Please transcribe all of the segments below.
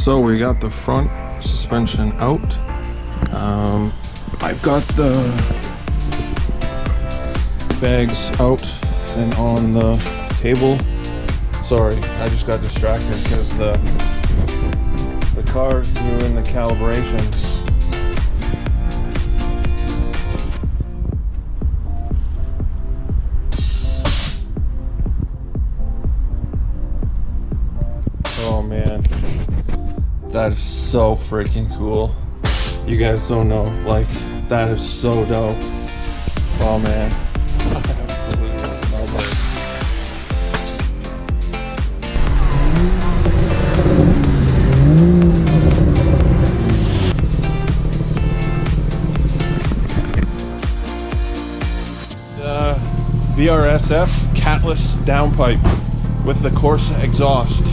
So we got the front suspension out. I've got the bags out and on the table. Sorry, I just got distracted because the car's doing the calibration. Oh man, that is so freaking cool. You guys don't know, like, that is so dope. Oh man, I absolutely love it. The VRSF catless downpipe with the Corsa exhaust.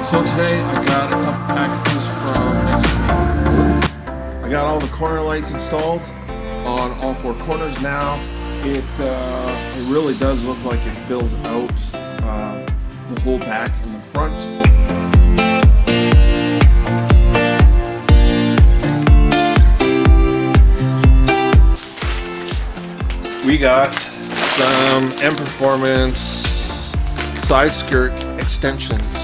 So today I got a couple packages from XKGLOW. I got all the corner lights installed on all four corners now. It really does look like it fills out the whole back and the front. We got some M Performance side skirt extensions.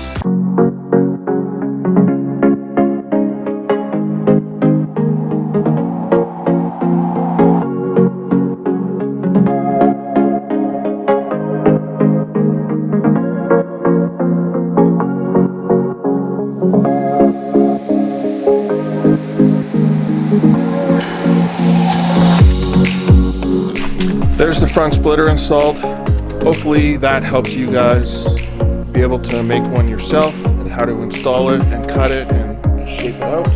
There's the front splitter installed. Hopefully that helps you guys be able to make one yourself and how to install it and cut it and shape it out.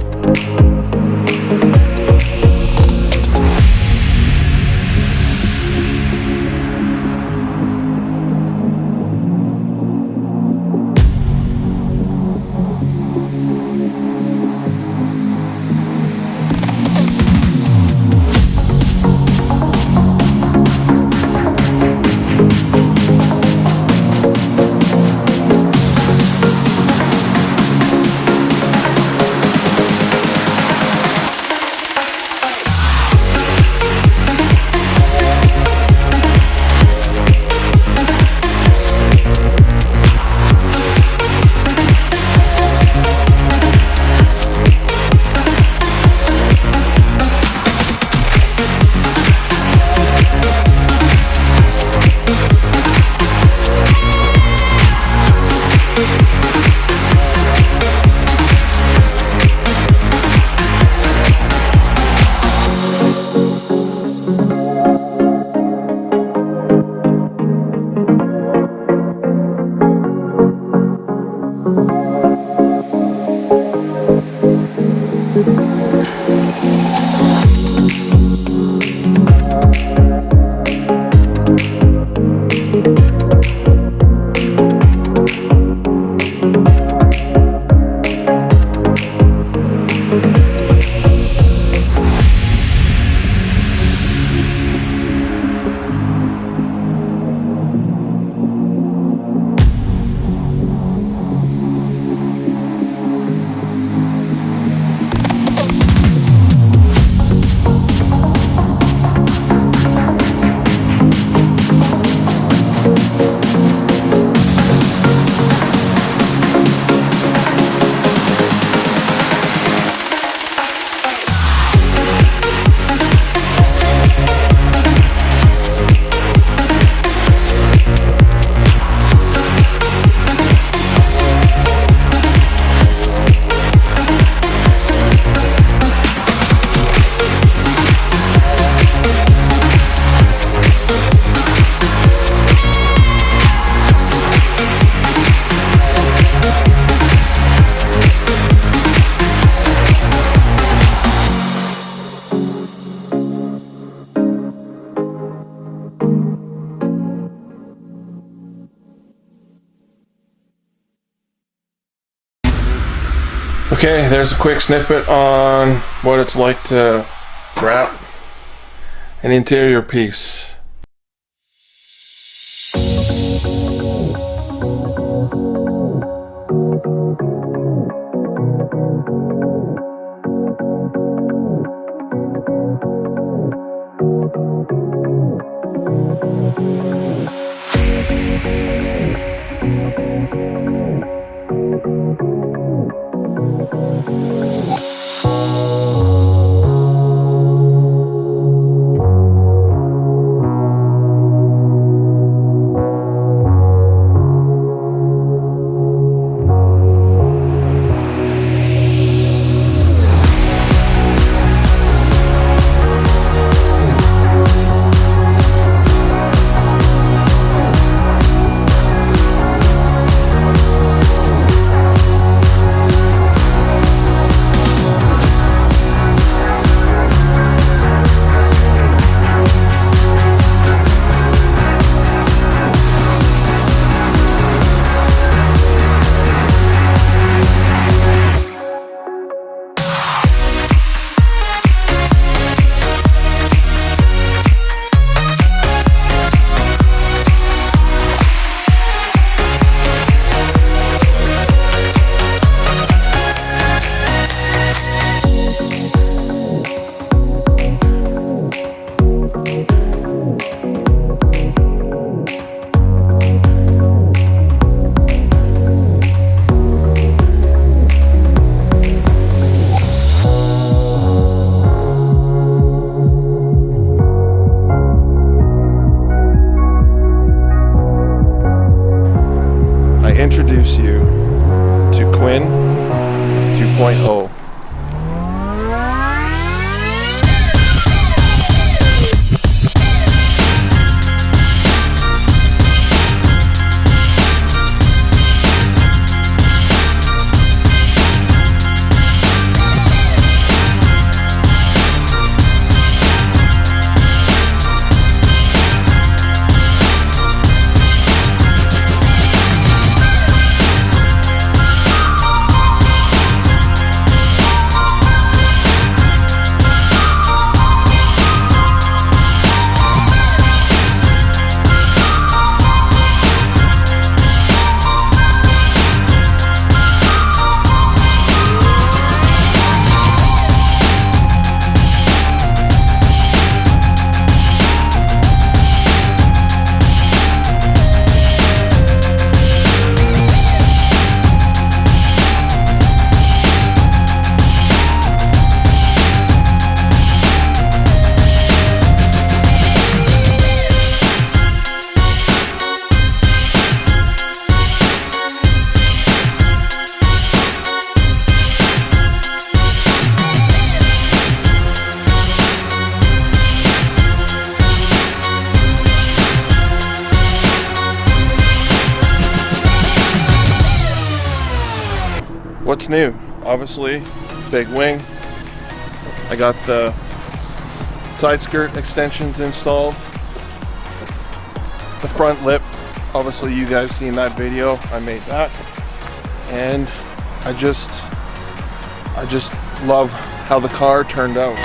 Okay, there's a quick snippet on what it's like to wrap an interior piece. Introduce you to Quinn 2.0. What's new? Obviously, big wing. I got the side skirt extensions installed. The front lip, obviously you guys seen that video. I made that. And I just love how the car turned out.